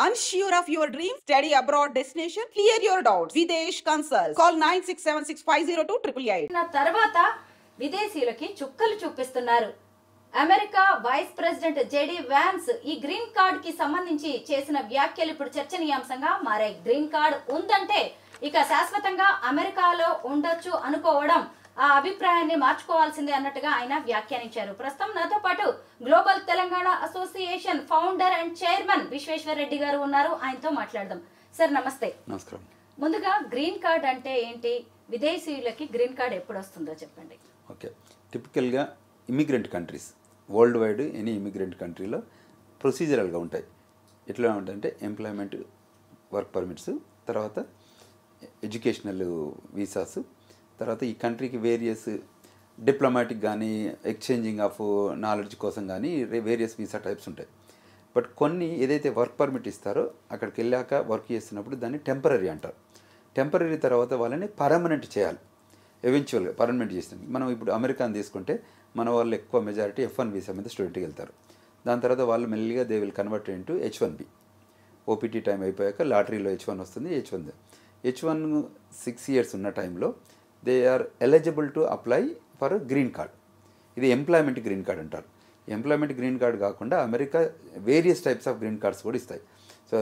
Unsure of your dream? Study abroad destination? Clear your doubts. Videsh Consult. Call 9676502888. తర్వాత విదేశీయులకి చుక్కలు చూపిస్తున్నారు. America vice president JD Vance ఈ green card కి సంబంధించి చేసిన వ్యాఖ్యలు ఇప్పుడు చర్చనీయాంశంగా మారాయి. గ్రీన్ కార్డ్ ఉందంటే ఇక శాశ్వతంగా అమెరికాలో ఉండొచ్చు అనుకోవడం, ఆ అభిప్రాయాన్ని మార్చుకోవాల్సిందే అన్నట్టుగా ఆయన వ్యాఖ్యానించారు. ప్రస్తుతం నాతో పాటు global Telangana association founder and chairman Vishweshwar Reddy గారు ఉన్నారు. ఆయనతో మాట్లాడదాం. సార్ నమస్తే. నమస్కారం. ముందుగా గ్రీన్ కార్డ్ అంటే ఏంటి, విదేశీయులకి గ్రీన్ కార్డ్ ఎప్పుడు వస్తుందో చెప్పండి. ఓకే, టిపికల్గా immigrant countries world wide any immigrant కంట్రీలో ప్రొసీజరల్గా ఉంటాయి. ఎట్లా ఉంటాయంటే ఎంప్లాయ్మెంట్, వర్క్ పర్మిట్స్, తర్వాత ఎడ్యుకేషనల్ వీసాస్, తర్వాత ఈ కంట్రీకి వేరియస్ డిప్లొమాటిక్ కానీ ఎక్స్చేంజింగ్ ఆఫ్ నాలెడ్జ్ కోసం కానీ వేరియస్ వీసా టైప్స్ ఉంటాయి. బట్ కొన్ని ఏదైతే వర్క్ పర్మిట్ ఇస్తారో అక్కడికి వెళ్ళాక వర్క్ చేస్తున్నప్పుడు దాన్ని టెంపరీ అంటారు. టెంపరీ తర్వాత వాళ్ళని పర్మనెంట్ చేయాలి. ఎవెన్చువల్గా పర్మనెంట్ చేస్తుంది. మనం ఇప్పుడు అమెరికాని తీసుకుంటే మన వాళ్ళు ఎక్కువ మెజారిటీ F1 వీసా మీద స్టూడెంట్కి వెళ్తారు. దాని తర్వాత వాళ్ళు మెల్లిగా they will convert into H1B. OPT time అయిపోయాక లాటరీలో H1 వస్తుంది. H1 6 years ఉన్న టైంలో they are eligible to apply for green card. ఇది ఎంప్లాయ్మెంట్ గ్రీన్ కార్డ్ అంటారు. ఎంప్లాయ్మెంట్ గ్రీన్ కార్డ్ కాకుండా America various types of green cards కూడా ఇస్తాయి. So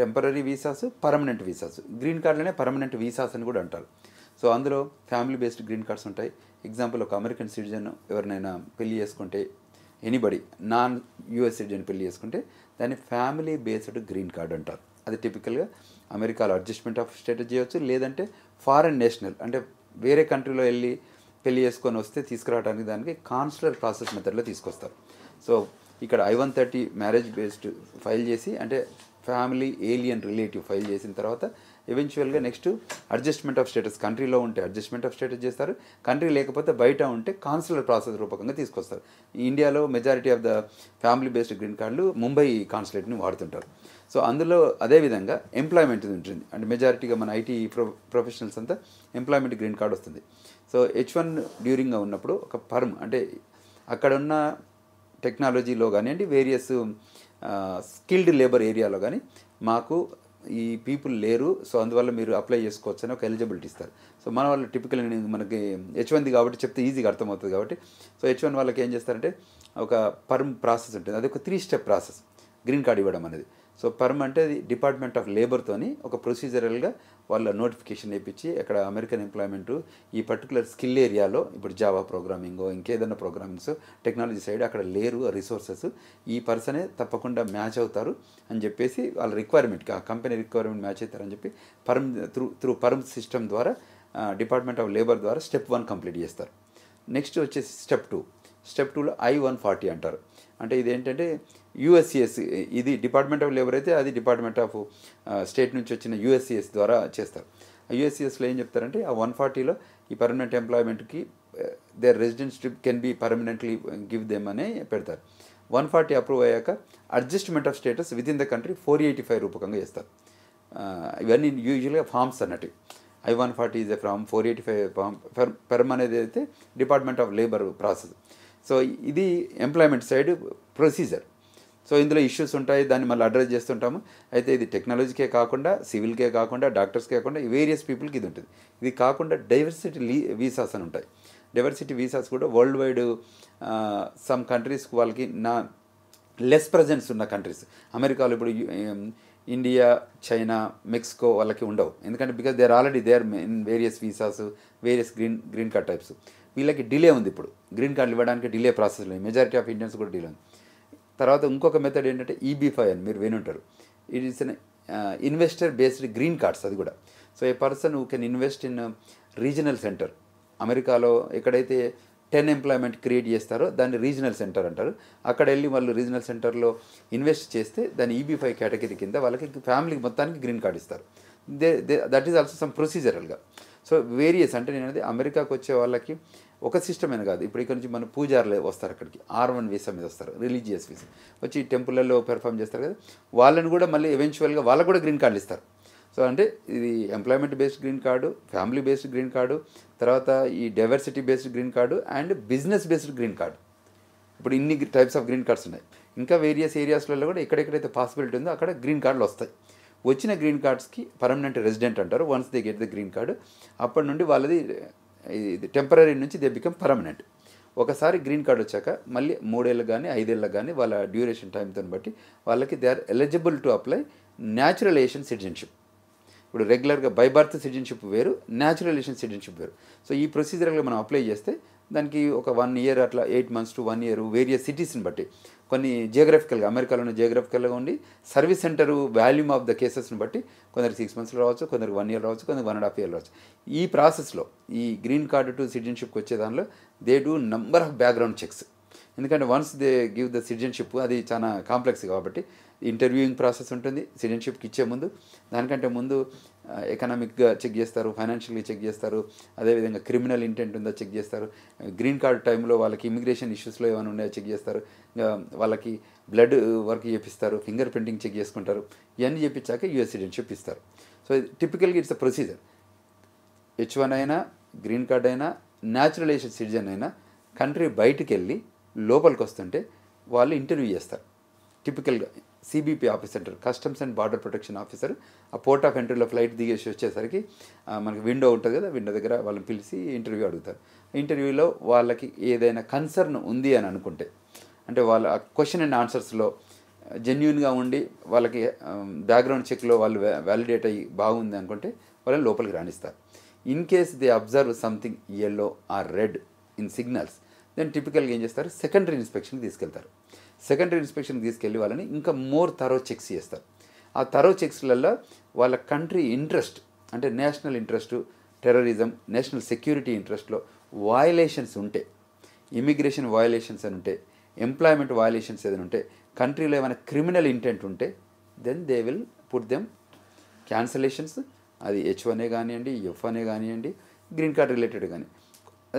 temporary visas, permanent visas, green కార్డులోనే పర్మనెంట్ వీసాస్ అని కూడా అంటారు. సో అందులో ఫ్యామిలీ బేస్డ్ గ్రీన్ కార్డ్స్ ఉంటాయి. ఎగ్జాంపుల్, ఒక అమెరికన్ సిటిజన్ ఎవరినైనా పెళ్లి చేసుకుంటే, ఎనీబడి నాన్ యూఎస్ సిటిజన్ పెళ్లి చేసుకుంటే దాన్ని ఫ్యామిలీ బేస్డ్ గ్రీన్ కార్డ్ అంటారు. అది టిపికల్గా అమెరికాలో అడ్జస్ట్మెంట్ ఆఫ్ స్టేటస్ చేయవచ్చు, లేదంటే ఫారెన్ నేషనల్ అంటే వేరే కంట్రీలో వెళ్ళి పెళ్లి చేసుకొని వస్తే తీసుకురావడానికి దానికి కాన్సులర్ ప్రాసెస్ మెథడ్లో తీసుకొస్తారు. సో ఇక్కడ I-130 మ్యారేజ్ బేస్డ్ ఫైల్ చేసి, అంటే ఫ్యామిలీ ఏలియన్ రిలేటివ్ ఫైల్ చేసిన తర్వాత ఎవెన్చువల్గా నెక్స్ట్ అడ్జస్ట్మెంట్ ఆఫ్ స్టేటస్, కంట్రీలో ఉంటే అడ్జస్ట్మెంట్ ఆఫ్ స్టేటస్ చేస్తారు, కంట్రీ లేకపోతే బయట ఉంటే కాన్సులర్ ప్రాసెస్ రూపకంగా తీసుకొస్తారు. ఇండియాలో majority of the family based green కార్డులు ముంబై కాన్సులేట్ని వాడుతుంటారు. సో అందులో అదేవిధంగా ఎంప్లాయ్మెంట్ ఉంటుంది. అంటే మెజారిటీగా మన ఐటీ ప్రొఫెషనల్స్ అంతా ఎంప్లాయ్మెంట్ గ్రీన్ కార్డ్ వస్తుంది. సో H1 డ్యూరింగ్గా ఉన్నప్పుడు ఒక పర్మ్, అంటే అక్కడున్న టెక్నాలజీలో కానివ్వండి, వేరియస్ స్కిల్డ్ లేబర్ ఏరియాలో కానీ మాకు ఈ పీపుల్ లేరు, సో అందువల్ల మీరు అప్లై చేసుకోవచ్చు అని ఒక ఎలిజిబిలిటీ ఇస్తారు. సో మన వాళ్ళు టిపికల్ మనకి H1 కాబట్టి చెప్తే ఈజీగా అర్థమవుతుంది కాబట్టి, సో H1 వాళ్ళకి ఏం చేస్తారంటే ఒక పర్మ్ ప్రాసెస్ ఉంటుంది. అది ఒక 3 step ప్రాసెస్ గ్రీన్ కార్డ్ ఇవ్వడం అనేది. సో పర్మ్ అంటే అది డిపార్ట్మెంట్ ఆఫ్ లేబర్తోని ఒక ప్రొసీజరల్గా వాళ్ళ నోటిఫికేషన్ వేయించి అక్కడ అమెరికన్ ఎంప్లాయ్మెంటు ఈ పర్టికులర్ స్కిల్ ఏరియాలో, ఇప్పుడు జావా ప్రోగ్రామింగో ఇంకేదైనా ప్రోగ్రామింగ్స్ టెక్నాలజీ సైడ్ అక్కడ లేరు రిసోర్సెస్, ఈ పర్సనే తప్పకుండా మ్యాచ్ అవుతారు అని చెప్పేసి వాళ్ళ రిక్వైర్మెంట్కి, ఆ కంపెనీ రిక్వైర్మెంట్ మ్యాచ్ అవుతారని చెప్పి పర్మ్ త్రూ పర్మ్ సిస్టమ్ ద్వారా డిపార్ట్మెంట్ ఆఫ్ లేబర్ ద్వారా స్టెప్ 1 కంప్లీట్ చేస్తారు. నెక్స్ట్ వచ్చేసి స్టెప్ 2లో I-140 అంటారు. అంటే ఇదేంటంటే USCIS, ఇది డిపార్ట్మెంట్ ఆఫ్ లేబర్ అయితే అది డిపార్ట్మెంట్ ఆఫ్ స్టేట్ నుంచి వచ్చిన USCIS ద్వారా చేస్తారు. ఆ USCISలో ఏం చెప్తారంటే ఆ 140లో ఈ పర్మనెంట్ ఎంప్లాయ్మెంట్కి their residentship can be permanently give them అని పెడతారు. 140 అప్రూవ్ అయ్యాక adjustment of status with in the country 485 రూపకంగా చేస్తారు. ఇవన్నీ యూజువల్గా ఫామ్స్ అన్నట్టు. I-140 is a form, 485 form. PERM అనేది అయితే department of labour process. So ఇది ఎంప్లాయ్మెంట్ సైడ్ ప్రొసీజర్. సో ఇందులో ఇష్యూస్ ఉంటాయి, దాన్ని మళ్ళీ అడ్రస్ చేస్తుంటాము. అయితే ఇది టెక్నాలజీకే కాకుండా, సివిల్కే కాకుండా, డాక్టర్స్కే కాకుండా వేరియస్ పీపుల్కి ఇది ఉంటుంది. ఇది కాకుండా డైవర్సిటీ వీసాస్ అని ఉంటాయి. డైవర్సిటీ వీసాస్ కూడా వరల్డ్ వైడ్ సమ్ కంట్రీస్కి వాళ్ళకి లెస్ ప్రజెన్స్ ఉన్న కంట్రీస్, అమెరికాలో ఇప్పుడు ఇండియా, చైనా, మెక్సికో వాళ్ళకి ఉండవు. ఎందుకంటే because they are already there in various visas, various green card types. వీళ్ళకి డిలే ఉంది. ఇప్పుడు గ్రీన్ కార్డులు ఇవ్వడానికి డిలే ప్రాసెస్లో మెజారిటీ ఆఫ్ ఇండియన్స్ కూడా డిలే ఉంది. తర్వాత ఇంకొక మెథడ్ ఏంటంటే EB-5 అని మీరు వినుంటారు. It is an investor based green cards. అది కూడా so a person who can invest in regional centre. అమెరికాలో ఎక్కడైతే 10 ఎంప్లాయ్మెంట్ క్రియేట్ చేస్తారో దాన్ని రీజనల్ సెంటర్ అంటారు. అక్కడ వెళ్ళి వాళ్ళు రీజనల్ సెంటర్లో ఇన్వెస్ట్ చేస్తే దాన్ని EB-5 కేటగిరీ కింద వాళ్ళకి ఫ్యామిలీకి మొత్తానికి గ్రీన్ కార్డ్ ఇస్తారు. దట్ ఈస్ ఆల్సో సమ్ ప్రొసీజరల్గా. సో వేరియస్, అంటే నేను అనేది అమెరికాకు వచ్చే వాళ్ళకి ఒక సిస్టమ్ అని కాదు. ఇప్పుడు ఇక్కడ నుంచి మన పూజారులు వస్తారు, అక్కడికి R1 వీసా మీద వస్తారు, రిలీజియస్ వీసా వచ్చి టెంపుల్లో పెర్ఫామ్ చేస్తారు కదా, వాళ్ళని కూడా మళ్ళీ ఎవెన్చువల్గా వాళ్ళకు కూడా గ్రీన్ కార్డులు ఇస్తారు. సో అంటే ఇది employment based green card, family based green card, తర్వాత ఈ diversity based green card and business based green card. ఇప్పుడు ఇన్ని టైప్స్ ఆఫ్ గ్రీన్ కార్డ్స్ ఉన్నాయి. ఇంకా వేరియస్ ఏరియాస్లలో కూడా ఎక్కడెక్కడైతే పాసిబిలిటీ ఉందో అక్కడ గ్రీన్ కార్డులు వస్తాయి. వచ్చిన గ్రీన్ కార్డ్స్కి పర్మనెంట్ రెసిడెంట్ అంటారు. Once they get the green card అప్పటి నుండి వాళ్ళది టెంపరీ నుంచి దే బికమ్ పర్మనెంట్. ఒకసారి గ్రీన్ కార్డ్ వచ్చాక మళ్ళీ 3 ఏళ్ళకి కానీ 5 ఏళ్ళకి కానీ వాళ్ళ డ్యూరేషన్ టైంతో బట్టి వాళ్ళకి they are eligible to apply naturalisation citizenship. ఇప్పుడు రెగ్యులర్గా బై బర్త్ సిటిజన్షిప్ వేరు, న్యాచురలైజేషన్ సిటిజన్షిప్ వేరు. సో ఈ ప్రొసీజర్గా మనం అప్లై చేస్తే దానికి ఒక 1 ఇయర్ అట్లా 8 months to 1 year వేరియస్ సిటీస్ని బట్టి కొన్ని జియోగ్రఫికల్గా అమెరికాలోనే జియోగ్రఫికల్గా ఉండి service centre volume of the కేసెస్ని బట్టి కొందరికి 6 months రావచ్చు, కొందరికి 1 year రావచ్చు, కొందరికి 1.5 years రావచ్చు. ఈ ప్రాసెస్లో ఈ గ్రీన్ కార్డు టు సిటిజన్షిప్కి వచ్చే దానిలో they do number of background checks. ఎందుకంటే once they give the citizenship అది చాలా కాంప్లెక్స్ కాబట్టి ఇంటర్వ్యూయింగ్ ప్రాసెస్ ఉంటుంది సిటిజన్షిప్కి ఇచ్చే ముందు. దానికంటే ముందు ఎకనామిక్గా చెక్ చేస్తారు, ఫైనాన్షియల్గా చెక్ చేస్తారు, అదేవిధంగా క్రిమినల్ ఇంటెంట్ ఉందో చెక్ చేస్తారు. గ్రీన్ కార్డ్ టైంలో వాళ్ళకి ఇమిగ్రేషన్ ఇష్యూస్లో ఏమైనా ఉన్నాయో చెక్ చేస్తారు. వాళ్ళకి బ్లడ్ వర్క్ చేపిస్తారు, ఫింగర్ ప్రింటింగ్ చెక్ చేసుకుంటారు. ఇవన్నీ చేపించాక యూఎస్ సిటిజన్షిప్ ఇస్తారు. సో టిపికల్గా ఇట్స్ అ ప్రొసీజర్. H1 అయినా గ్రీన్ కార్డ్ అయినా న్యాచురలైజేషన్ సిటిజన్ అయినా కంట్రీ బయటికి వెళ్ళి లోపలికి వస్తుంటే వాళ్ళు ఇంటర్వ్యూ చేస్తారు. టిపికల్గా సిబిపి ఆఫీసర్ అంటారు, customs and border protection officer. ఆ పోర్ట్ ఆఫ్ ఎంట్రీలో ఫ్లైట్ దిగేసి వచ్చేసరికి మనకి విండో ఉంటుంది కదా, విండో దగ్గర వాళ్ళని పిలిచి ఇంటర్వ్యూ అడుగుతారు. ఇంటర్వ్యూలో వాళ్ళకి ఏదైనా కన్సర్న్ ఉంది అని అనుకుంటే, అంటే వాళ్ళ క్వశ్చన్ అండ్ ఆన్సర్స్లో జెన్యున్గా ఉండి వాళ్ళకి బ్యాక్గ్రౌండ్ చెక్లో వాళ్ళు వ్యాలిడేట్ అయ్యి బాగుంది అనుకుంటే వాళ్ళని లోపలికి రాణిస్తారు. In case they observe something yellow or red in signals, then టిపికల్గా ఏం చేస్తారు, సెకండరీ ఇన్స్పెక్షన్కి తీసుకెళ్తారు. సెకండరీ ఇన్స్పెక్షన్కి తీసుకెళ్ళి వాళ్ళని ఇంకా మోర్ థరో చెక్స్ చేస్తారు. ఆ థరో చెక్స్లలో వాళ్ళ కంట్రీ ఇంట్రెస్ట్ అంటే national interest, terrorism, national security ఇంట్రెస్ట్లో వయలేషన్స్ ఉంటే, ఇమిగ్రేషన్ వయలేషన్స్ అని ఉంటే, ఎంప్లాయ్మెంట్ వయలేషన్స్ ఏదైనా ఉంటే, కంట్రీలో ఏమైనా క్రిమినల్ ఇంటెంట్ ఉంటే then they will put them cancellations. అది H1 కానివ్వండి, F1 కానివ్వండి, గ్రీన్ కార్డ్ రిలేటెడ్ కానీ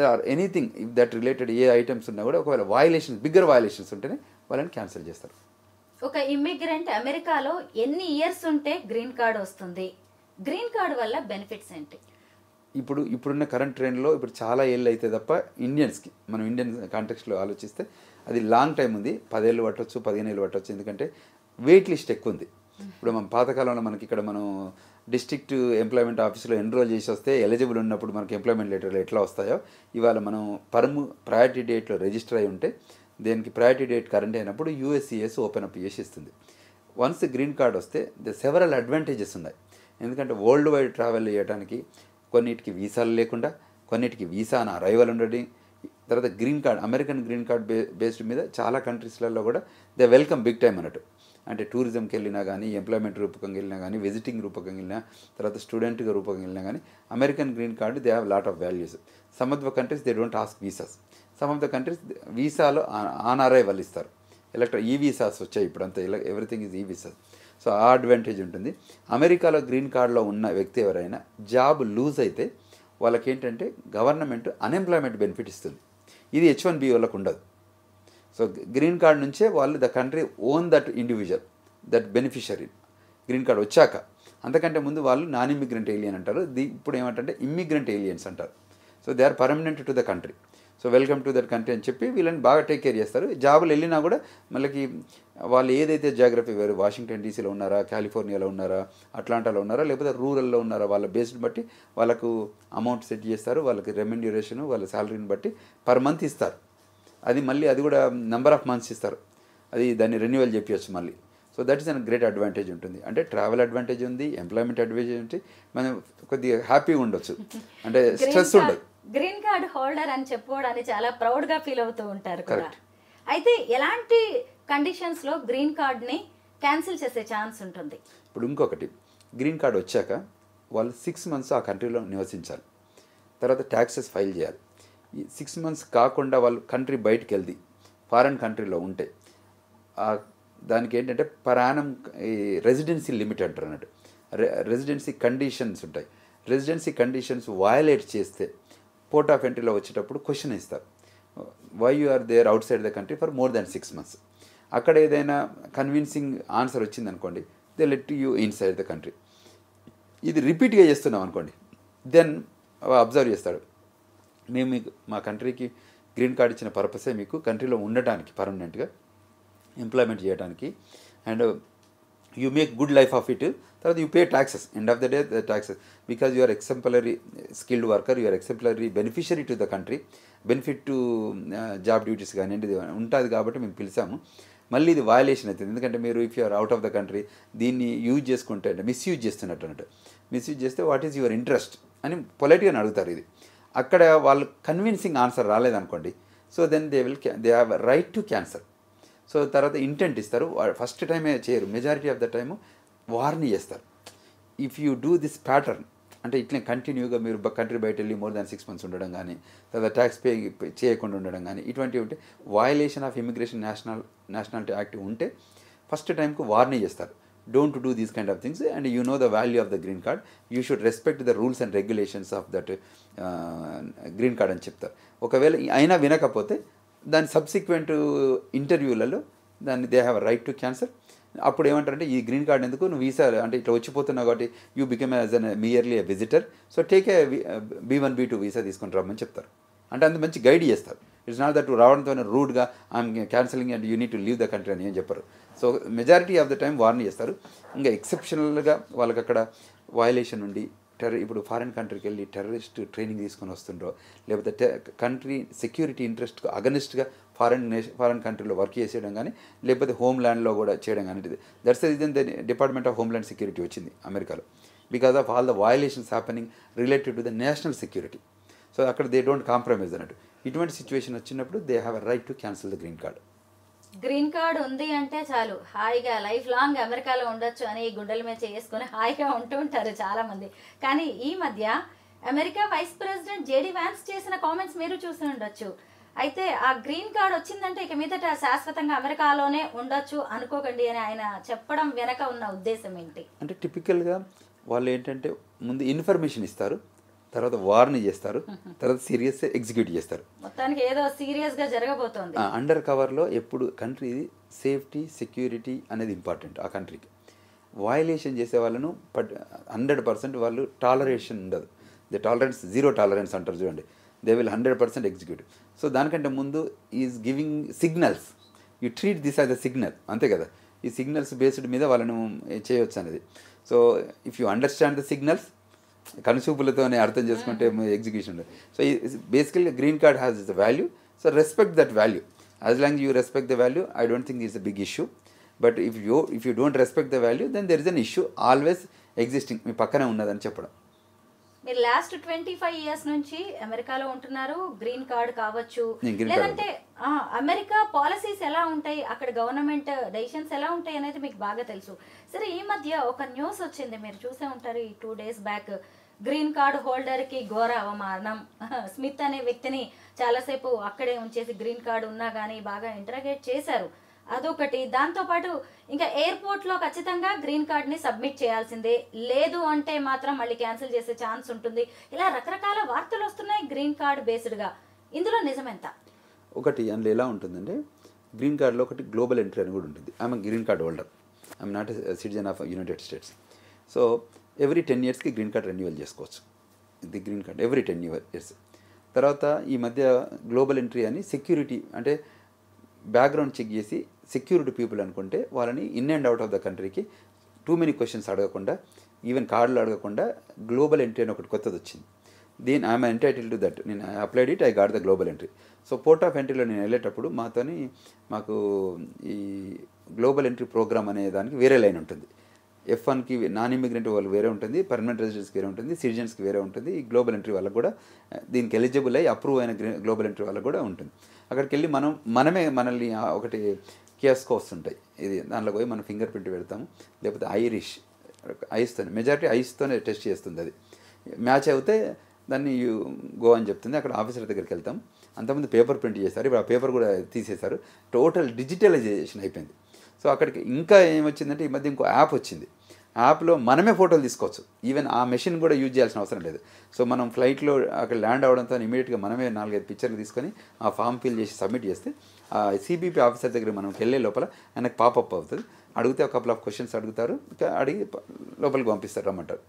or anything if that related ఏ ఐటమ్స్ ఉన్నా కూడా ఒకవేళ వయలేషన్స్ బిగ్గర్ వయలేషన్స్ ఉంటేనే వాళ్ళని క్యాన్సిల్ చేస్తారు. ఒక ఇమ్మిగ్రెంట్ అమెరికాలో ఎన్ని ఇయర్స్ ఉంటే గ్రీన్ కార్డ్ వస్తుంది? గ్రీన్ కార్డ్ వల్ల బెనిఫిట్స్ ఏంటి? ఇప్పుడున్న కరెంట్ ట్రెండ్లో ఇప్పుడు చాలా ఏళ్ళు అయితే తప్ప ఇండియన్స్కి, మనం ఇండియన్ కాంటెక్స్లో ఆలోచిస్తే అది లాంగ్ టైం ఉంది. 10 ఏళ్ళు పట్టవచ్చు, 15 ఏళ్ళు పట్టవచ్చు. ఎందుకంటే వెయిట్ లిస్ట్ ఎక్కువ ఉంది. ఇప్పుడు మన పాతకాలంలో మనకి ఇక్కడ మనం డిస్ట్రిక్ట్ ఎంప్లాయ్మెంట్ ఆఫీస్లో ఎన్రోల్ చేసి వస్తే ఎలిజిబుల్ ఉన్నప్పుడు మనకి ఎంప్లాయ్మెంట్ లెటర్లు ఎట్లా వస్తాయో, ఇవాళ మనం ప్రయారిటీ డేట్లో రిజిస్టర్ అయి ఉంటే దేనికి ప్రయారిటీ డేట్ కరెంట్ అయినప్పుడు USCIS ఓపెన్ అప్ చేసి ఇస్తుంది. వన్స్ గ్రీన్ కార్డ్ వస్తే సెవరల్ అడ్వాంటేజెస్ ఉన్నాయి. ఎందుకంటే వరల్డ్ వైడ్ ట్రావెల్ చేయడానికి కొన్నిటికి వీసాలు లేకుండా, కొన్నిటికి వీసా అని అరైవల్ ఉండడం, తర్వాత green card American green card based మీద చాలా కంట్రీస్లలో కూడా దే వెల్కమ్ బిగ్ టైం అన్నట్టు. అంటే టూరిజంకి వెళ్ళినా కానీ, ఎంప్లాయ్మెంట్ రూపకంగా వెళ్ళినా కానీ, విజిటింగ్ రూపకంగా వెళ్ళినా, తర్వాత స్టూడెంట్గా రూపకంగా వెళ్ళినా కానీ American green card they have lot of values. Some of the countries they don't ask visas. Some of the countries వీసాలో ఆన్ అరైవల్ ఇస్తారు. ఈ వీసాస్ వచ్చాయి ఇప్పుడు అంతా, ఎవ్రీథింగ్ ఈజ్ ఈ వీసాస్. సో ఆ అడ్వాంటేజ్ ఉంటుంది. అమెరికాలో గ్రీన్ కార్డులో ఉన్న వ్యక్తి ఎవరైనా జాబ్ లూజ్ అయితే వాళ్ళకి ఏంటంటే గవర్నమెంట్ అన్ఎంప్లాయ్మెంట్ బెనిఫిట్ ఇస్తుంది. ఇది H1B వాళ్ళకు ఉండదు. సో గ్రీన్ కార్డ్ నుంచే వాళ్ళు the country own that individual, that beneficiary green card వచ్చాక. అంతకంటే ముందు వాళ్ళు నాన్ ఇమ్మిగ్రెంట్ ఏలియన్ అంటారు. ఇప్పుడు ఏమంటే ఇమ్మిగ్రెంట్ ఏలియన్స్ అంటారు. So they are permanent to the country. So welcome to that country అని చెప్పి వీళ్ళని బాగా టేక్ కేర్ చేస్తారు. జాబులు వెళ్ళినా కూడా మళ్ళీ వాళ్ళు ఏదైతే జాగ్రఫీ వేరు, వాషింగ్టన్ డీసీలో ఉన్నారా, కాలిఫోర్నియాలో ఉన్నారా, అట్లాంటాలో ఉన్నారా, లేకపోతే రూరల్లో ఉన్నారా, వాళ్ళ బేస్డ్ బట్టి వాళ్ళకు అమౌంట్ సెట్ చేస్తారు. వాళ్ళకి రెమ్యునరేషన్ వాళ్ళ శాలరీని బట్టి పర్ మంత్ ఇస్తారు. అది మళ్ళీ అది కూడా నెంబర్ ఆఫ్ మంత్స్ ఇస్తారు. అది దాన్ని రెన్యువల్ చెప్పవచ్చు మళ్ళీ. So that is an great advantage ఉంటుంది. అంటే ట్రావెల్ అడ్వాంటేజ్ ఉంది, ఎంప్లాయ్మెంట్ అడ్వాంటేజ్ ఉంది, మనం కొద్దిగా హ్యాపీగా ఉండొచ్చు, అంటే స్ట్రెస్ ఉండదు. గ్రీన్ కార్డ్ హోల్డర్ అని చెప్పుకోవడానికి చాలా ప్రౌడ్గా ఫీల్ అవుతూ ఉంటారు కూడా. అయితే ఎలాంటి కండిషన్స్లో గ్రీన్ కార్డ్ని క్యాన్సిల్ చేసే ఛాన్స్ ఉంటుంది? ఇప్పుడు ఇంకొకటి, గ్రీన్ కార్డ్ వచ్చాక వాళ్ళు 6 months ఆ కంట్రీలో నివసించాలి. తర్వాత ట్యాక్సెస్ ఫైల్ చేయాలి. ఈ 6 months కాకుండా వాళ్ళు కంట్రీ బయటికి వెళ్ది ఫారెన్ కంట్రీలో ఉంటే దానికి ఏంటంటే పర్ యానం ఈ రెసిడెన్సీ లిమిట్ అంటారు అన్నట్టు. రెసిడెన్సీ కండిషన్స్ ఉంటాయి. రెసిడెన్సీ కండిషన్స్ వయలేట్ చేస్తే పోర్ట్ ఆఫ్ ఎంట్రీలో వచ్చేటప్పుడు క్వశ్చన్ ఇస్తారు, why you are there outside the country for more than 6 months. అక్కడ ఏదైనా కన్విన్సింగ్ ఆన్సర్ వచ్చిందనుకోండి, they let you inside the country. ఇది రిపీట్గా చేస్తున్నాం అనుకోండి, దెన్ అబ్జర్వ్ చేస్తాడు, మేము మీకు మా కంట్రీకి గ్రీన్ కార్డ్ ఇచ్చిన పర్పసే మీకు కంట్రీలో ఉండటానికి పర్మనెంట్గా, ఎంప్లాయ్మెంట్ చేయడానికి. And you make good life of it. తర్వాత you pay taxes, end of the day the taxes, because you are exemplary skilled worker, you are exemplary beneficiary to the country, benefit to job duties కానివ్వండి ఉంటుంది కాబట్టి మేము పిలిచాము. మళ్ళీ ఇది violation అవుతుంది, ఎందుకంటే మీరు if you are out of the country దీన్ని యూజ్ చేసుకుంటే అంటే మిస్యూజ్ చేస్తున్నట్టు అన్నట్టు. మిస్యూజ్ చేస్తే వాట్ ఈజ్ యువర్ ఇంట్రెస్ట్ అని పొలైట్గా అడుగుతారు. ఇది అక్కడ వాళ్ళు కన్విన్సింగ్ ఆన్సర్ రాలేదనుకోండి, so then they have right to cancel. So తర్వాత ఇంటెంట్ ఇస్తారు, ఫస్ట్ టైమే చేయరు, మెజారిటీ ఆఫ్ ద టైము వార్ని చేస్తారు. If you do this pattern అంటే ఇట్లా కంటిన్యూగా మీరు కంట్రీ బయట వెళ్ళి మోర్ దాన్ 6 months ఉండడం కానీ, తర్వాత ట్యాక్స్ పే చేయకుండా ఉండడం కానీ, ఇటువంటివి ఉంటే violation of immigration nationality act ఉంటే ఫస్ట్ టైంకు వార్ని చేస్తారు. Don't do these kind of things and you know the value of the green card, you should respect the rules and regulations of that green card అని చెప్తారు. ఒకవేళ అయినా వినకపోతే దాని subsequent ఇంటర్వ్యూలలో దాన్ని they have right to cancel. అప్పుడు ఏమంటారంటే ఈ గ్రీన్ కార్డ్ ఎందుకు, నువ్వు వీసా అంటే ఇట్లా వచ్చిపోతున్నావు కాబట్టి you become as an merely a visitor, so take a B1 B2 visa తీసుకొని రమ్మని చెప్తారు. అంటే అంత మంచి గైడ్ చేస్తారు. ఇట్స్ నాట్ దట్ రావడంతో రూడ్గా I'm cancelling and you need to leave the country అని ఏం చెప్పరు. So majority of the time warn చేస్తారు. ఇంకా ఎక్సెప్షనల్గా వాళ్ళకి అక్కడ వయలేషన్ ఉండి ఇప్పుడు ఫారిన్ కంట్రీకి వెళ్ళి టెర్రరిస్ట్ ట్రైనింగ్ తీసుకొని వస్తుండ్రో, లేకపోతే కంట్రీ సెక్యూరిటీ ఇంట్రెస్ట్కు అగనిస్ట్గా ఫారిన్ కంట్రీలో వర్క్ చేసేయడం కానీ, లేకపోతే హోమ్ ల్యాండ్లో కూడా చేయడం కానీ, that's the reason the department of homeland security వచ్చింది అమెరికాలో, because of all the violations happening related to the national security. So అక్కడ దే డోంట్ కాంప్రమైజ్ అన్నట్టు. ఇటువంటి సిచ్యువేషన్ వచ్చినప్పుడు they have a right to cancel the green card. Green card ఉంది అంటే చాలు హాయిగా లైఫ్ లాంగ్ అమెరికాలో ఉండొచ్చు అని గుండెల మీద చేసుకుని హాయిగా ఉంటూ ఉంటారు చాలా మంది. కానీ ఈ మధ్య America vice president JD Vance చేసిన కామెంట్స్ మీరు చూసి ఉండొచ్చు. అయితే ఆ గ్రీన్ కార్డ్ వచ్చిందంటే ఇక మీదట శాశ్వతంగా అమెరికాలోనే ఉండొచ్చు అనుకోకండి అని ఆయన చెప్పడం వెనక ఉన్న ఉద్దేశం ఏంటి అంటే టిపికల్గా వాళ్ళు ఏంటంటే ముందు ఇన్ఫర్మేషన్ ఇస్తారు, తర్వాత వార్ని చేస్తారు, తర్వాత సీరియస్ ఎగ్జిక్యూట్ చేస్తారు. మొత్తానికి ఏదో సీరియస్గా జరగబోతోంది. అండర్ కవర్లో ఎప్పుడు కంట్రీ సేఫ్టీ సెక్యూరిటీ అనేది ఇంపార్టెంట్. ఆ కంట్రీకి వయలేషన్ చేసే వాళ్ళను 100% వాళ్ళు టాలరేషన్ ఉండదు. ద టాలరెన్స్ జీరో టాలరెన్స్ అంటారు చూడండి, దే విల్ 100% ఎగ్జిక్యూట్. సో దానికంటే ముందు is giving signals, you treat this as a signal, అంతే కదా. ఈ సిగ్నల్స్ బేస్డ్ మీద వాళ్ళను చేయవచ్చు అనేది. So if you understand the signals, కనుసూపులతోనే అర్థం చేసుకుంటే ఎగ్జిక్యూషన్ ఉండదు. సో బేసికల్గా green card has the value, so respect that value. As long you respect the value, I don't think it's a big issue. But if you don't respect the value, then there is an issue always existing, మీ పక్కనే ఉన్నదని చెప్పడం. మీరు last 25 years నుంచి అమెరికాలో ఉంటున్నారు. Green card కావచ్చు, లేదంటే America policies ఎలా ఉంటాయి, అక్కడ గవర్నమెంట్ డెసిషన్స్ ఎలా ఉంటాయి అనేది మీకు బాగా తెలుసు. సరే, ఈ మధ్య ఒక న్యూస్ వచ్చింది, మీరు చూసే ఉంటారు. ఈ 2 days back green card holder కి ఘోర అవమానం. స్మిత్ అనే వ్యక్తిని చాలాసేపు అక్కడే ఉంచేసి గ్రీన్ కార్డ్ ఉన్నా కానీ బాగా ఇంటరాగేట్ చేశారు. అదొకటి. దాంతోపాటు ఇంకా ఎయిర్పోర్ట్లో ఖచ్చితంగా గ్రీన్ కార్డ్ని సబ్మిట్ చేయాల్సిందే, లేదు అంటే మాత్రం మళ్ళీ క్యాన్సిల్ చేసే ఛాన్స్ ఉంటుంది. ఇలా రకరకాల వార్తలు వస్తున్నాయి గ్రీన్ కార్డ్ బేస్డ్గా. ఇందులో నిజమెంత? ఒకటి అందులో ఎలా ఉంటుందంటే, గ్రీన్ కార్డ్లో ఒకటి గ్లోబల్ ఎంట్రీ అని కూడా ఉంటుంది. I'm green card holder, I'm not citizen of United States. So every 10 yearsకి గ్రీన్ కార్డ్ రెన్యువల్ చేసుకోవచ్చు. The green card every 10 years. తర్వాత ఈ మధ్య గ్లోబల్ ఎంట్రీ అని సెక్యూరిటీ అంటే బ్యాక్గ్రౌండ్ చెక్ చేసి సెక్యూరిటీ పీపుల్ అనుకుంటే వాళ్ళని in and out of the కంట్రీకి టూ మెనీ క్వశ్చన్స్ అడగకుండా, ఈవెన్ కార్డులు అడగకుండా గ్లోబల్ ఎంట్రీ అని ఒకటి కొత్తది వచ్చింది. దీని ఐఎమ్ ఎంటైటిల్ టు దట్, నేను applied it, I got the global entry. So port of ఎంట్రీలో నేను వెళ్ళేటప్పుడు మాకు ఈ గ్లోబల్ ఎంట్రీ ప్రోగ్రామ్ అనే దానికి వేరే లైన్ ఉంటుంది. F1కి నాన్ ఇమిగ్రెంట్ వాళ్ళు వేరే ఉంటుంది, పర్మనెంట్ రెసిడెంట్స్కి వేరే ఉంటుంది, సిటిజన్స్కి వేరే ఉంటుంది. ఈ గ్లోబల్ ఎంట్రీ వాళ్ళకు కూడా దీనికి ఎలిజిబుల్ అయ్యి అప్రూవ్ అయిన గ్లోబల్ ఎంట్రీ వాళ్ళకు కూడా ఉంటుంది. అక్కడికి వెళ్ళి మనల్ని ఒకటి కియాస్కో వస్తుంటాయి, ఇది దాంట్లో పోయి మనం ఫింగర్ ప్రింట్ పెడతాము, లేకపోతే ఐస్తోనే మెజారిటీ ఐస్తోనే టెస్ట్ చేస్తుంది. అది మ్యాచ్ అయితే దాన్ని గో అని చెప్తుంది. అక్కడ ఆఫీసర్ దగ్గరికి వెళ్తాం. అంతకుముందు పేపర్ ప్రింట్ చేశారు, ఇప్పుడు ఆ పేపర్ కూడా తీసేశారు, టోటల్ డిజిటలైజేషన్ అయిపోయింది. సో అక్కడికి ఇంకా ఏమొచ్చిందంటే ఈ మధ్య ఇంకో యాప్ వచ్చింది. యాప్లో మనమే ఫోటోలు తీసుకోవచ్చు, ఈవెన్ ఆ మెషిన్ కూడా యూజ్ చేయాల్సిన అవసరం లేదు. సో మనం ఫ్లైట్లో అక్కడ ల్యాండ్ అవడంతో ఇమీడియట్గా మనమే 4-5 పిక్చర్లు తీసుకొని ఆ ఫామ్ ఫిల్ చేసి సబ్మిట్ చేస్తే ఆ సిబిపి ఆఫీసర్ దగ్గర మనం వెళ్ళే లోపల ఆయనకు పాపప్ అవుతుంది. అడిగితే ఒక కపుల్ ఆఫ్ క్వశ్చన్స్ అడుగుతారు, అడిగి లోపలికి పంపిస్తారు, రమ్మంటారు.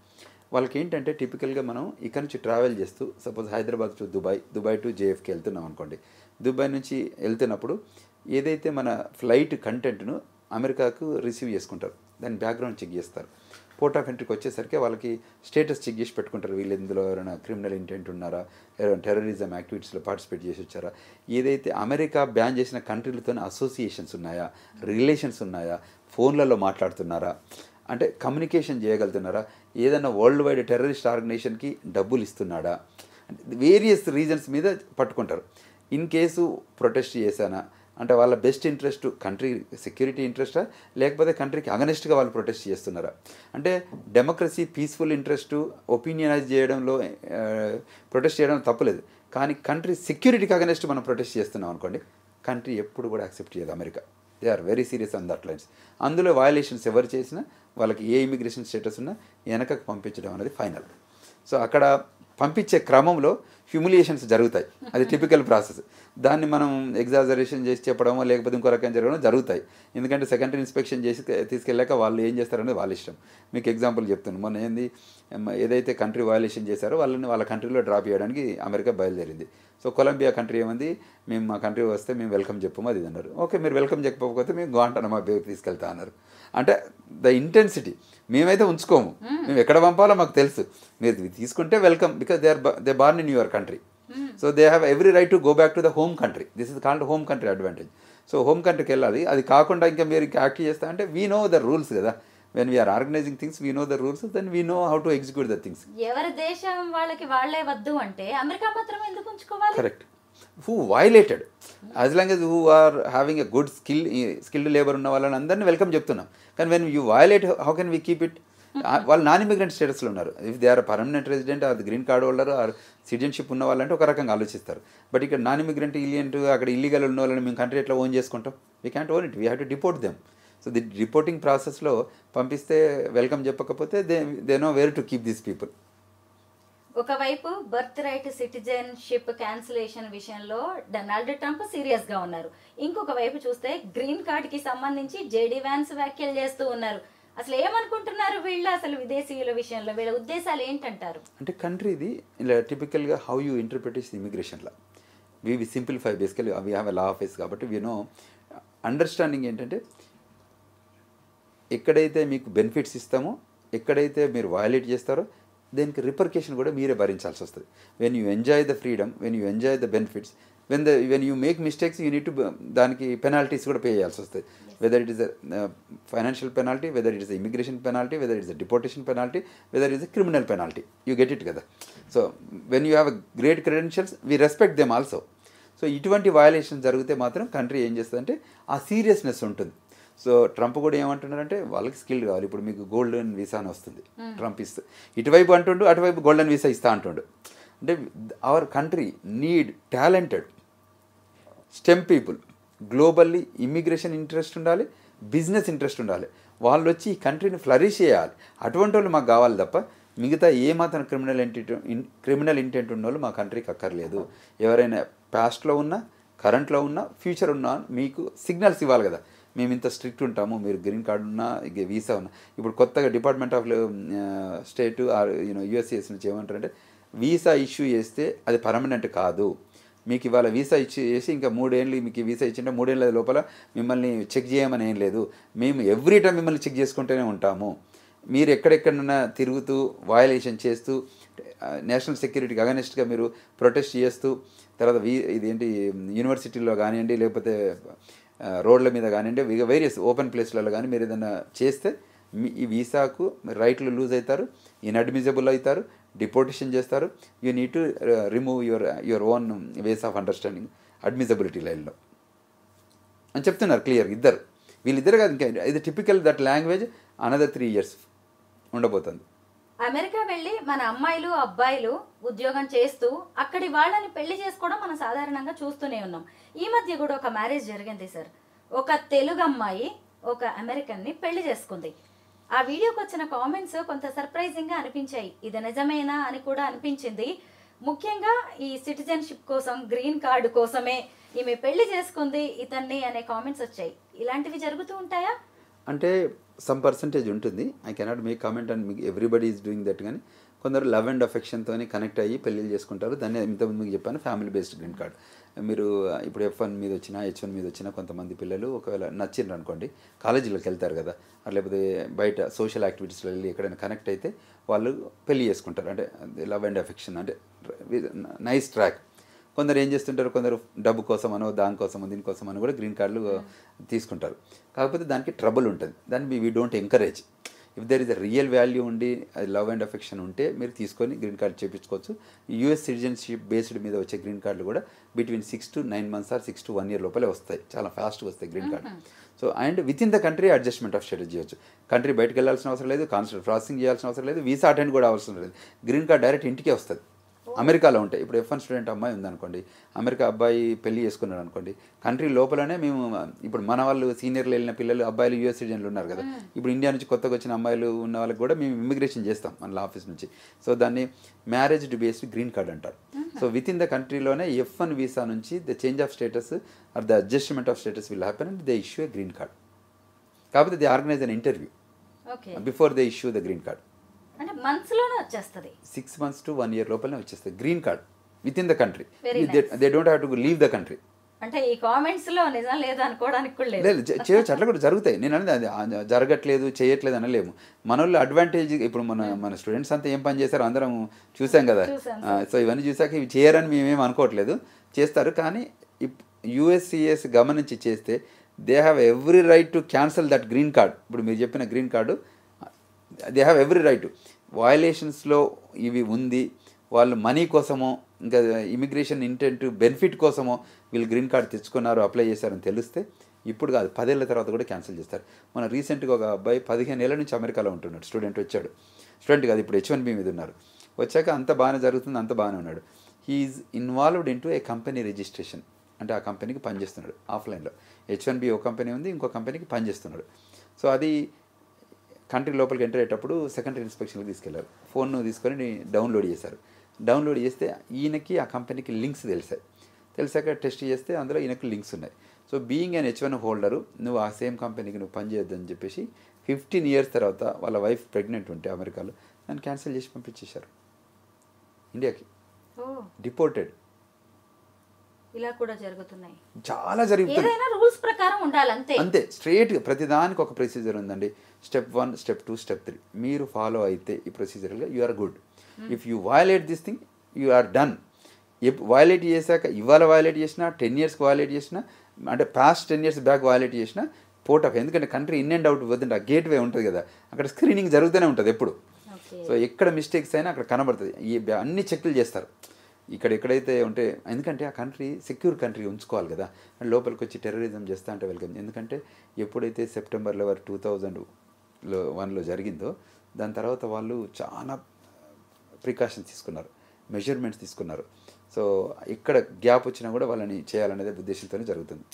వాళ్ళకి ఏంటంటే టిపికల్గా మనం ఇక్కడ నుంచి ట్రావెల్ చేస్తూ suppose Hyderabad to Dubai to JFK వెళ్తున్నాం అనుకోండి. దుబాయ్ నుంచి వెళ్తున్నప్పుడు ఏదైతే మన ఫ్లైట్ కంటెంట్ను అమెరికాకు రిసీవ్ చేసుకుంటారు, దాని బ్యాక్గ్రౌండ్ చెక్ చేస్తారు. పోర్ట్ ఆఫ్ ఎంట్రీకి వచ్చేసరికి వాళ్ళకి స్టేటస్ చెక్ చేసి పెట్టుకుంటారు. వీళ్ళు ఇందులో ఎవరైనా క్రిమినల్ ఇంటెంట్ ఉన్నారా, ఎవరైనా టెర్రరిజం యాక్టివిటీస్లో పార్టిసిపేట్ చేసి వచ్చారా, ఏదైతే అమెరికా బ్యాన్ చేసిన కంట్రీలతో అసోసియేషన్స్ ఉన్నాయా, రిలేషన్స్ ఉన్నాయా, ఫోన్లలో మాట్లాడుతున్నారా, అంటే కమ్యూనికేషన్ చేయగలుగుతున్నారా, ఏదైనా వరల్డ్ వైడ్ టెర్రరిస్ట్ ఆర్గనైజేషన్కి డబ్బులు ఇస్తున్నాడా, వేరియస్ రీజన్స్ మీద పట్టుకుంటారు. ఇన్ కేసు ప్రొటెస్ట్ చేశానా అంటే వాళ్ళ బెస్ట్ ఇంట్రెస్ట్ కంట్రీ సెక్యూరిటీ ఇంట్రెస్టా, లేకపోతే కంట్రీకి అగనెస్ట్గా వాళ్ళు ప్రొటెస్ట్ చేస్తున్నారా. అంటే డెమోక్రసీ పీస్ఫుల్ ఇంట్రెస్ట్ ఒపీనియనైజ్ చేయడంలో ప్రొటెస్ట్ చేయడం తప్పులేదు, కానీ కంట్రీ సెక్యూరిటీకి అగనెస్ట్ మనం ప్రొటెస్ట్ చేస్తున్నాం అనుకోండి, కంట్రీ ఎప్పుడు కూడా యాక్సెప్ట్ చేయదు America. They are very serious on that lines. అందులో వయలేషన్స్ ఎవరు చేసినా వాళ్ళకి ఏ ఇమిగ్రేషన్ స్టేటస్ ఉన్నా వెనకకు పంపించడం అనేది ఫైనల్. సో అక్కడ పంపించే క్రమంలో హ్యూమిలియేషన్స్ జరుగుతాయి, అది టిపికల్ ప్రాసెస్. దాన్ని మనం ఎగ్జాజరేషన్ చేసి చెప్పడమో లేకపోతే ఇంకో రకంగా జరగడం జరుగుతాయి. ఎందుకంటే సెకండరీ ఇన్స్పెక్షన్ చేసి తీసుకెళ్ళాక వాళ్ళు ఏం చేస్తారనేది వాళ్ళ ఇష్టం. మీకు ఎగ్జాంపుల్ చెప్తున్నాను, మొన్న ఏదైతే కంట్రీ వయలేషన్ చేశారో వాళ్ళని వాళ్ళ కంట్రీలో డ్రాప్ చేయడానికి అమెరికా బయలుదేరింది. సో కొలంబియా కంట్రీ ఏమంది, మేము మా కంట్రీ వస్తే మేము వెల్కమ్ చెప్పము అది అన్నారు. ఓకే, మీరు వెల్కమ్ చెప్పకపోతే మేము గ్వాంటానమో బేకి తీసుకెళ్తా అన్నారు. అంటే ద ఇంటెన్సిటీ మేమైతే ఉంచుకోము, మేము ఎక్కడ పంపాలో మాకు తెలుసు, మీరు తీసుకుంటే welcome, because they born in your country. So they have every right to go back to the home country. This is called home country advantage. So home కంట్రీకి వెళ్ళాలి. అది కాకుండా ఇంకా మీరు యాక్ట్ చేస్తా అంటే వీ నో ద రూల్స్ కదా. when we are organizing things, we know the rules, then we know how to execute the things. ఎవరి దేశం వాళ్ళకి వాళ్ళే వద్దు అంటే అమెరికా మాత్రం ఎందుకు ఉంచుకోవాలి? Correct. Who violated, as long as who are having a good skilled labor ఉన్న వాళ్ళని అందరినీ వెల్కమ్ చెప్తున్నాం. కానీ when you violate, how can we keep it? వాళ్ళు నాన్ ఇమిగ్రెంట్ స్టేటస్లో ఉన్నారు. If they are permanent resident or green card holder or citizenship ఉన్న వాళ్ళంటే ఒక రకంగా ఆలోచిస్తారు. బట్ ఇక్కడ నాన్ ఇమిగ్రెంట్ ఇలియంట్ అక్కడ ఇల్లీగల్ ఉన్న వాళ్ళని మేము కంట్రీ ఎట్లా ఓన్ చేసుకుంటాం? We can't own it, we have to deport them. So the reporting ప్రాసెస్లో పంపిస్తే వెల్కమ్ చెప్పకపోతే they know where to keep these people. ఒకవైపు బర్త్ రైట్ సిటిజన్షిప్ క్యాన్సిలేషన్ విషయంలో డొనాల్డ్ ట్రంప్ సీరియస్ గా ఉన్నారు. ఇంకొక వైపు చూస్తే గ్రీన్ కార్డ్ కి సంబంధించి జేడీ వ్యాన్స్ వ్యాఖ్యలు చేస్తూ ఉన్నారు. అసలు ఏమనుకుంటున్నారు వీళ్ళు? అసలు విదేశీయుల విషయంలో వీళ్ళ ఉద్దేశాలు ఏంటంటారు? అంటే కంట్రీది ఇలా టిపికల్గా హౌ యూ ఇంటర్ప్రిట్ ఇమిగ్రేషన్లో we simplify basically we have a law office కాబట్టి వీ నో అండర్స్టాండింగ్ ఏంటంటే ఎక్కడైతే మీకు బెనిఫిట్స్ ఇస్తామో, ఎక్కడైతే మీరు వయలేట్ చేస్తారో దానికి రిపర్కేషన్ కూడా మీరే భరించాల్సి వస్తుంది. When you enjoy the freedom, when you enjoy the benefits, when you make mistakes you need to దానికి పెనాల్టీస్ కూడా పే చేయాల్సి వస్తుంది. Whether it is a financial penalty, whether it is immigration penalty, whether it is a deportation penalty, whether it is a criminal penalty, you get it కదా. So when you have a great credentials we respect them also. సో ఇటువంటి violations జరిగితే మాత్రం country ఏం చేస్తుందంటే ఆ seriousness ఉంటుంది. So Trump కూడా ఏమంటున్నారంటే వాళ్ళకి స్కిల్ కావాలి. ఇప్పుడు మీకు గోల్డెన్ వీసా అని వస్తుంది, ట్రంప్ ఇస్తే ఇటువైపు అంటుండు, అటువైపు గోల్డెన్ వీసా ఇస్తా అంటుండు. అంటే our country need talented stem people. Globally immigration interest ఉండాలి, బిజినెస్ ఇంట్రెస్ట్ ఉండాలి. వాళ్ళు వచ్చి ఈ కంట్రీని ఫ్లరిష్ చేయాలి. అటువంటి వాళ్ళు మాకు కావాలి తప్ప మిగతా ఏమాత్రం క్రిమినల్ ఇంటెంట్ ఉన్న వాళ్ళు మా కంట్రీకి అక్కర్లేదు. ఎవరైనా పాస్ట్లో ఉన్నా, కరెంట్లో ఉన్నా, ఫ్యూచర్ ఉన్నా మీకు సిగ్నల్స్ ఇవ్వాలి కదా. మేము ఇంత స్ట్రిక్ట్ ఉంటాము, మీరు గ్రీన్ కార్డు ఉన్నా, వీసా ఉన్నా. ఇప్పుడు కొత్తగా డిపార్ట్మెంట్ ఆఫ్ స్టేట్ యుఎస్సిఎస్ నుంచి ఏమంటారంటే వీసా ఇష్యూ చేస్తే అది పర్మనెంట్ కాదు. మీకు ఇవాళ వీసా ఇష్యూ చేసి ఇంకా 3 ఏళ్ళు మీకు వీసా ఇచ్చింటే 3 ఏళ్ళ లోపల మిమ్మల్ని చెక్ చేయమని ఏం లేదు. మేము ఎవ్రీ టైం మిమ్మల్ని చెక్ చేసుకుంటూనే ఉంటాము. మీరు ఎక్కడెక్కడన్నా తిరుగుతూ వయలేషన్ చేస్తూ నేషనల్ సెక్యూరిటీకి అగనెస్ట్గా మీరు ప్రొటెస్ట్ చేస్తూ తర్వాత ఇదేంటి యూనివర్సిటీలో కానివ్వండి, లేకపోతే రోడ్ల మీద కానివ్వండి, వేరియస్ ఓపెన్ ప్లేస్లలో కానీ మీరు ఏదైనా చేస్తే ఈ వీసాకు రైట్లు లూజ్ అవుతారు, ఇన్అడ్మిసిబుల్ అవుతారు, డిపోర్టేషన్ చేస్తారు. You need to remove your own ways of understanding admissibility లైన్లో అని చెప్తున్నారు క్లియర్. వీళ్ళిద్దరు కాదు, ఇంకా ఇది typical that language another 3 years ఉండబోతుంది. అమెరికా వెళ్ళి మన అమ్మాయిలు అబ్బాయిలు ఉద్యోగం చేస్తూ అక్కడి వాళ్ళని పెళ్లి చేసుకోవడం మనం సాధారణంగా చూస్తూనే ఉన్నాం. ఈ మధ్య కూడా ఒక మ్యారేజ్ జరిగింది సార్. ఒక తెలుగు అమ్మాయి ఒక అమెరికన్ని పెళ్లి చేసుకుంది. ఆ వీడియోకి వచ్చిన కామెంట్స్ కొంత సర్ప్రైజింగ్గా అనిపించాయి. ఇది నిజమేనా అని కూడా అనిపించింది. ముఖ్యంగా ఈ సిటిజన్షిప్ కోసం, గ్రీన్ కార్డు కోసమే ఈమె పెళ్లి చేసుకుంది ఇతన్ని అనే కామెంట్స్ వచ్చాయి. ఇలాంటివి జరుగుతూ ఉంటాయా? అంటే సమ్ పర్సంటేజ్ ఉంటుంది. I cannot make comment and మీకు ఎవ్రీబడి ఈజ్ డూయింగ్ దట్. కానీ కొందరు లవ్ అండ్ అఫెక్షన్తో కనెక్ట్ అయ్యి పెళ్ళిళ్ళు చేసుకుంటారు. దాన్ని ఇంతకుముందు మీకు చెప్పాను ఫ్యామిలీ బేస్డ్ గ్రీన్ కార్డ్. మీరు ఇప్పుడు F1 మీద వచ్చినా H1 మీద వచ్చినా కొంతమంది పిల్లలు ఒకవేళ నచ్చిండ్రు అనుకోండి, కాలేజీలోకి వెళ్తారు కదా, లేకపోతే బయట సోషల్ యాక్టివిటీస్లో వెళ్ళి ఎక్కడైనా కనెక్ట్ అయితే వాళ్ళు పెళ్ళి చేసుకుంటారు. అంటే లవ్ అండ్ అఫెక్షన్ అంటే నైస్ ట్రాక్. కొందరు ఏం చేస్తుంటారు, కొందరు డబ్బు కోసమనో దానికోసమో దీనికోసమనో కూడా గ్రీన్ కార్డులు తీసుకుంటారు. కాకపోతే దానికి ట్రబుల్ ఉంటుంది. దాన్ని we don't encourage. If there is a real value ఉండి లవ్ అండ్ అఫెక్షన్ ఉంటే మీరు తీసుకొని గ్రీన్ కార్డు చేయించుకోవచ్చు. యూఎస్ సిటిజన్షిప్ బేస్డ్ మీద వచ్చే గ్రీన్ కార్డులు కూడా between 6 to 9 months or 6 to 1 year లోపలే వస్తాయి. చాలా ఫాస్ట్గా వస్తాయి green card. So and with in the country adjustment of status చేయొచ్చు. కంట్రీ బయటకు వెళ్ళాల్సిన అవసరం లేదు, కాన్సులేట్ ప్రాసెసింగ్ చేయాల్సిన అవసరం లేదు, వీసా అటెండ్ కూడా అవసరం లేదు. గ్రీన్ కార్డ్ డైరెక్ట్ ఇంటికే వస్తుంది. అమెరికాలో ఉంటాయి. ఇప్పుడు F1 స్టూడెంట్ అమ్మాయి ఉందనుకోండి, అమెరికా అబ్బాయి పెళ్లి చేసుకున్నాడు అనుకోండి, కంట్రీ లోపలనే మేము ఇప్పుడు మన వాళ్ళు సీనియర్లు వెళ్ళిన పిల్లలు అబ్బాయిలు యూఎస్ సిటిజన్లు ఉన్నారు కదా, ఇప్పుడు ఇండియా నుంచి కొత్తగా వచ్చిన అమ్మాయిలు ఉన్న వాళ్ళకి కూడా మేము ఇమిగ్రేషన్ చేస్తాం మన ఆఫీస్ నుంచి. సో దాన్ని మ్యారేజ్ బేస్డ్ గ్రీన్ కార్డ్ అంటారు. సో విత్ ఇన్ ద కంట్రీలోనే F1 వీసా నుంచి the change of status or the adjustment of status will happen and they issue a green card. కాకపోతే they organize an interview before they issue the green card. అంటే మంత్స్లోనే వచ్చేస్తుంది. 6 months to 1 year లోపలనే వచ్చేస్తుంది green card with in the country. They don't have to leave the country. అంటే ఈ కామెంట్స్లో నిజం లేదు అనుకోవడానికి కూడా లేదు. చేయొచ్చు, అట్లా కూడా జరుగుతాయి. నేను అనేది అది జరగట్లేదు చేయట్లేదు అనలేము. మన వాళ్ళు అడ్వాంటేజ్ ఇప్పుడు మన స్టూడెంట్స్ అంతా ఏం పని చేశారో అందరం చూసాం కదా. సో ఇవన్నీ చూసాక ఇవి చేయరని మేమేం అనుకోవట్లేదు, చేస్తారు. కానీ యుఎస్సిఎస్ గమనించి చేస్తే they have every right to cancel that green card. ఇప్పుడు మీరు చెప్పిన green card they have every right. వయలేషన్స్లో ఇవి ఉంది, వాళ్ళు మనీ కోసమో ఇంకా ఇమిగ్రేషన్ ఇంటెంట్ బెనిఫిట్ కోసమో వీళ్ళు గ్రీన్ కార్డ్ తెచ్చుకున్నారు, అప్లై చేశారని తెలిస్తే ఇప్పుడు కాదు 10 ఏళ్ల తర్వాత కూడా క్యాన్సిల్ చేస్తారు. మన రీసెంట్గా ఒక అబ్బాయి 15 ఏళ్ల నుంచి అమెరికాలో ఉంటున్నాడు, స్టూడెంట్ వచ్చాడు. స్టూడెంట్ కాదు, ఇప్పుడు H1B మీద ఉన్నారు. వచ్చాక అంత బాగానే జరుగుతుంది, అంత బాగానే ఉన్నాడు. He is involved in to a company registration. అంటే ఆ కంపెనీకి పనిచేస్తున్నాడు ఆఫ్లైన్లో. H1B ఒక కంపెనీ ఉంది, ఇంకో కంపెనీకి పనిచేస్తున్నాడు. సో అది కంట్రీ లోపలికి ఎంటర్ అయ్యేటప్పుడు సెకండరీ ఇన్స్పెక్షన్కి తీసుకెళ్లారు. ఫోన్ తీసుకొని డౌన్లోడ్ చేశారు. డౌన్లోడ్ చేస్తే ఈయనకి ఆ కంపెనీకి లింక్స్ తెలిసాక టెస్ట్ చేస్తే అందులో ఈయనకు లింక్స్ ఉన్నాయి. So being an H1 holder నువ్వు ఆ సేమ్ కంపెనీకి నువ్వు పనిచేయొద్దని చెప్పేసి 15 years తర్వాత వాళ్ళ వైఫ్ ప్రెగ్నెంట్ ఉంటే అమెరికాలో దాన్ని క్యాన్సిల్ చేసి పంపించేశారు ఇండియాకి. డిపోర్టెడ్. ఇలా కూడా జరుగుతున్నాయి, చాలా జరుగుతుంది. ఏదైనా రూల్స్ ప్రకారం ఉండాలి అంతే. అంతే స్ట్రేట్గా ప్రతిదానికి ఒక ప్రొసీజర్ ఉందండి. Step 1, Step 2, Step 3 మీరు ఫాలో అయితే ఈ ప్రొసీజర్గా you are good. If you violate this thing you are done. Violate చేశాక ఇవాళ వయలేట్ చేసినా 10 yearsకి వయలేట్ చేసినా అంటే పాస్ట్ 10 years బ్యాక్ వయలేట్ చేసినా పోర్ట్ ఆఫ్, ఎందుకంటే కంట్రీ ఇన్ అండ్ అవుట్ వద్దంటే ఆ గేట్ వే ఉంటుంది కదా, అక్కడ స్క్రీనింగ్ జరుగుతూనే ఉంటుంది ఎప్పుడు. సో ఎక్కడ మిస్టేక్స్ అయినా అక్కడ కనబడుతుంది. ఈ అన్ని చెక్లు చేస్తారు ఎక్కడైతే ఉంటే, ఎందుకంటే ఆ కంట్రీ సెక్యూర్ కంట్రీ ఉంచుకోవాలి కదా. లోపలికి వచ్చి టెర్రరిజం చేస్తా అంటే వెల్కమ్. ఎందుకంటే ఎప్పుడైతే September 11, 2001లో జరిగిందో దాని తర్వాత వాళ్ళు చాలా ప్రికాషన్స్ తీసుకున్నారు, మెజర్మెంట్స్ తీసుకున్నారు. సో ఇక్కడ గ్యాప్ వచ్చినా కూడా వాళ్ళని చేయాలనేది ఉద్దేశంతోనే జరుగుతుంది.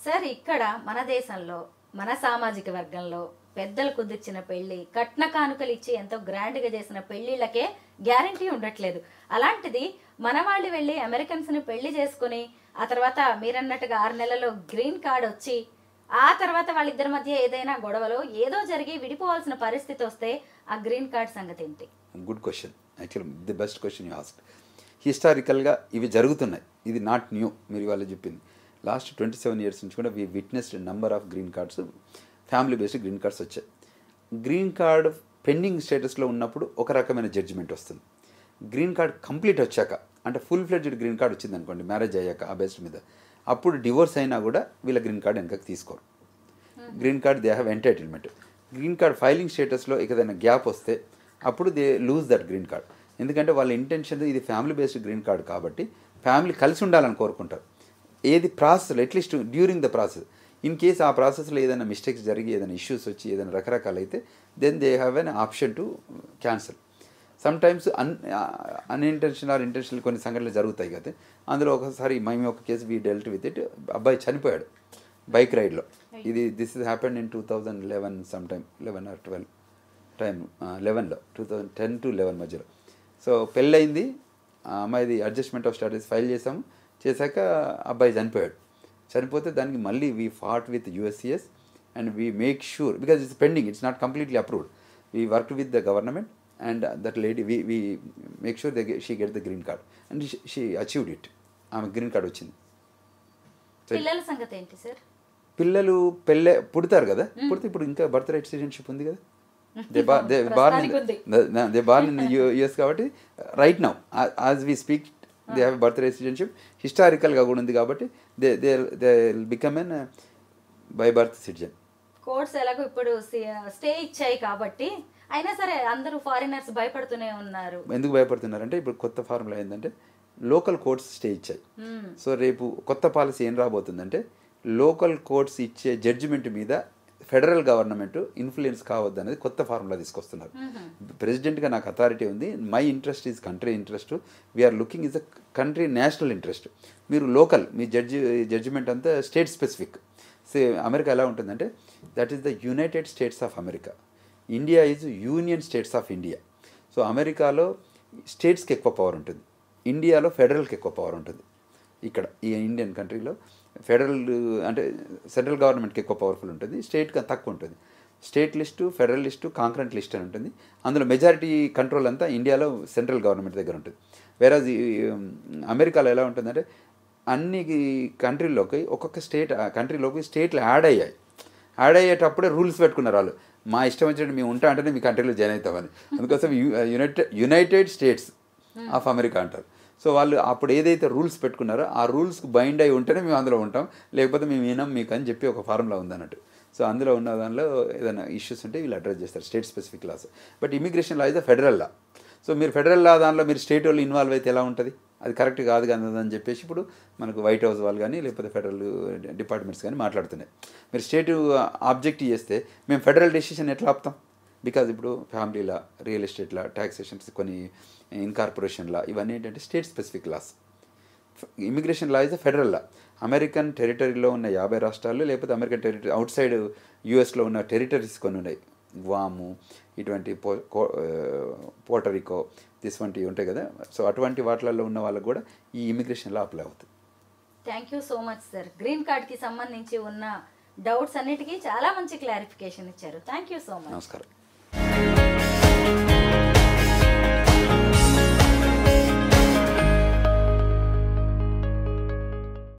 సార్ ఇక్కడ మన దేశంలో మన సామాజిక వర్గంలో పెద్దలు కుదిర్చిన పెళ్లి, కట్న కానుకలు ఇచ్చి ఎంతో గ్రాండ్గా చేసిన పెళ్లిళ్ళకే గ్యారంటీ ఉండట్లేదు. అలాంటిది మన వాళ్ళు వెళ్ళి అమెరికన్స్ని పెళ్లి చేసుకుని ఆ తర్వాత మీరన్నట్టుగా 6 నెలల్లో గ్రీన్ కార్డ్ వచ్చి ఆ తర్వాత వాళ్ళిద్దరి మధ్య ఏదైనా గొడవలో ఏదో జరిగి విడిపోవాల్సిన పరిస్థితి వస్తే ఆ గ్రీన్ కార్డ్ సంగతి ఏంటి? Good question. Actually the best question you asked. హిస్టారికల్గా ఇవి జరుగుతున్నాయి, ఇది నాట్ న్యూ. మీరు ఇవాళ చెప్పింది లాస్ట్ 27 years నుంచి కూడా we witnessed number of green cards, family based green cards వచ్చాయి. గ్రీన్ కార్డ్ పెండింగ్ స్టేటస్లో ఉన్నప్పుడు ఒక రకమైన జడ్జిమెంట్ వస్తుంది. గ్రీన్ కార్డ్ కంప్లీట్ వచ్చాక అంటే ఫుల్ ఫ్లెడ్జ్డ్ గ్రీన్ కార్డ్ వచ్చింది అనుకోండి, మ్యారేజ్ అయ్యాక ఆ బేస్డ్ మీద, అప్పుడు డివోర్స్ అయినా కూడా వీళ్ళ గ్రీన్ కార్డ్ వెనకకి తీసుకోరు. Green card they have entitlement. Green card filing స్టేటస్లో ఏదైనా గ్యాప్ వస్తే అప్పుడు they lose that green card. ఎందుకంటే వాళ్ళ ఇంటెన్షన్ ఇది ఫ్యామిలీ బేస్డ్ గ్రీన్ కార్డ్ కాబట్టి ఫ్యామిలీ కలిసి ఉండాలని కోరుకుంటారు. ఏది ప్రాసెస్లో at least during the process in case ఆ ప్రాసెస్లో ఏదైనా మిస్టేక్స్ జరిగి ఏదైనా ఇష్యూస్ వచ్చి ఏదైనా రకరకాలు అయితే then they have an option to cancel. Sometimes unintentional or intentional కొన్ని సంఘటనలు జరుగుతాయి కదా. అందులో ఒకసారి మేము ఒక case we dealt with it. అబ్బాయి చనిపోయాడు బైక్ రైడ్లో. This is happened in 2011 some time 11 or 12 time 11లో 2010 to 11 మధ్యలో. సో పెళ్ళయింది, అమ్మాయిది అడ్జస్ట్మెంట్ ఆఫ్ స్టేటస్ ఫైల్ చేశాక అబ్బాయి చనిపోయాడు. చనిపోతే దానికి మళ్ళీ we fought with USCIS and we make sure, because it's pending, it's not completely approved. We worked with the government, and that lady, we make sure she get the green card, and she achieved it. ఆమె green card వచ్చింది. పిల్లల సంగతి ఏంటి sir? పిల్లలు పుడతారు కదా, పుడితే ఇప్పుడు ఇంకా బర్త్ రైట్ సిటిజన్షిప్ ఉంది కదా, దే బార్న్ ఇన్ యుఎస్ కాబట్టి right now as we speak they have birth right citizenship. హిస్టారికల్గా కూడా ఉంది కాబట్టి they become an by birth citizen. Courts ఎలాగో ఇప్పుడు స్టే ఇచ్చాయి కాబట్టి, అయినా సరే అందరూ ఫారినర్స్ భయపడుతూనే ఉన్నారు. ఎందుకు భయపడుతున్నారంటే ఇప్పుడు కొత్త ఫార్ములా ఏంటంటే లోకల్ కోర్ట్స్ స్టే ఇచ్చాయి. సో రేపు కొత్త పాలసీ ఏం రాబోతుందంటే లోకల్ కోర్ట్స్ ఇచ్చే జడ్జిమెంట్ మీద ఫెడరల్ గవర్నమెంట్ ఇన్ఫ్లుయెన్స్ కావద్దు అనేది కొత్త ఫార్ములా తీసుకొస్తున్నారు. ప్రెసిడెంట్గా నాకు అథారిటీ ఉంది, my interest is country interest, we're looking is a country national interest. మీరు లోకల్ మీ జడ్జిమెంట్ అంతా స్టేట్ స్పెసిఫిక్. అమెరికా ఎలా ఉంటుందంటే that is the United States of America, India is union states of India. So అమెరికాలో స్టేట్స్కి ఎక్కువ power ఉంటుంది, ఇండియాలో ఫెడరల్కి ఎక్కువ పవర్ ఉంటుంది. ఇక్కడ ఈ ఇండియన్ కంట్రీలో ఫెడరల్ అంటే సెంట్రల్ గవర్నమెంట్కి ఎక్కువ పవర్ఫుల్ ఉంటుంది, స్టేట్కి తక్కువ ఉంటుంది. State list, federal list, concurrent list అని ఉంటుంది. అందులో మెజారిటీ కంట్రోల్ అంతా ఇండియాలో సెంట్రల్ గవర్నమెంట్ దగ్గర ఉంటుంది. వేరేజ్ అమెరికాలో ఎలా ఉంటుందంటే అన్ని కంట్రీల్లోకి ఒక్కొక్క కంట్రీలోకి స్టేట్లు యాడ్ అయ్యేటప్పుడే రూల్స్ పెట్టుకున్నారు వాళ్ళు. మా ఇష్టం వచ్చినట్టు మేము ఉంటా అంటేనే మీ కంట్రీలో జాయిన్ అవుతామని. అందుకోసం యునైటెడ్ స్టేట్స్ ఆఫ్ అమెరికా అంటారు. సో వాళ్ళు అప్పుడు ఏదైతే రూల్స్ పెట్టుకున్నారో ఆ రూల్స్కి బైండ్ అయి ఉంటేనే మేము అందులో ఉంటాం, లేకపోతే మేము వినాం మీకు అని చెప్పి ఒక ఫార్ములా ఉందన్నట్టు. సో అందులో ఉన్న దానిలో ఏదైనా ఇష్యూస్ ఉంటే వీళ్ళు అడ్రస్ చేస్తారు, state specific laws. But immigration law is the federal law. So మీరు ఫెడరల్ లా దానిలో మీరు స్టేట్ వాళ్ళు ఇన్వాల్వ్ అయితే ఎలా ఉంటుంది, అది కరెక్ట్ కాదు అని చెప్పేసి ఇప్పుడు మనకు వైట్ హౌస్ వాళ్ళు కానీ లేకపోతే ఫెడరల్ డిపార్ట్మెంట్స్ కానీ మాట్లాడుతున్నాయి. మీరు స్టేట్ ఆబ్జెక్ట్ చేస్తే మేము ఫెడరల్ డెసిషన్ ఎట్లా ఆపుతాం? బికాజ్ ఇప్పుడు family law, real estate law, taxations, కొన్ని ఇన్కార్పొరేషన్ లా, ఇవన్నీ ఏంటంటే state specific laws. Immigration law is the federal law. American టెరిటరీలో ఉన్న 50 రాష్ట్రాలు లేకపోతే అమెరికన్ టెరిటరీ అవుట్ సైడ్ యూఎస్లో ఉన్న టెరిటరీస్ కొన్ని ఉన్నాయి, గ్వాము ఇటువంటి పోర్టరికో వంటివి ఉంటాయి కదా. సో అటువంటి వాటిలలో ఉన్న వాళ్ళకు కూడా ఈ ఇమిగ్రేషన్ లా అప్లై అవుతుంది. Thank you so much sir. Green కార్డ్కి సంబంధించి ఉన్న డౌట్స్ అన్నిటికీ చాలా మంచి క్లారిఫికేషన్ ఇచ్చారు. Thank you so much. నమస్కారం.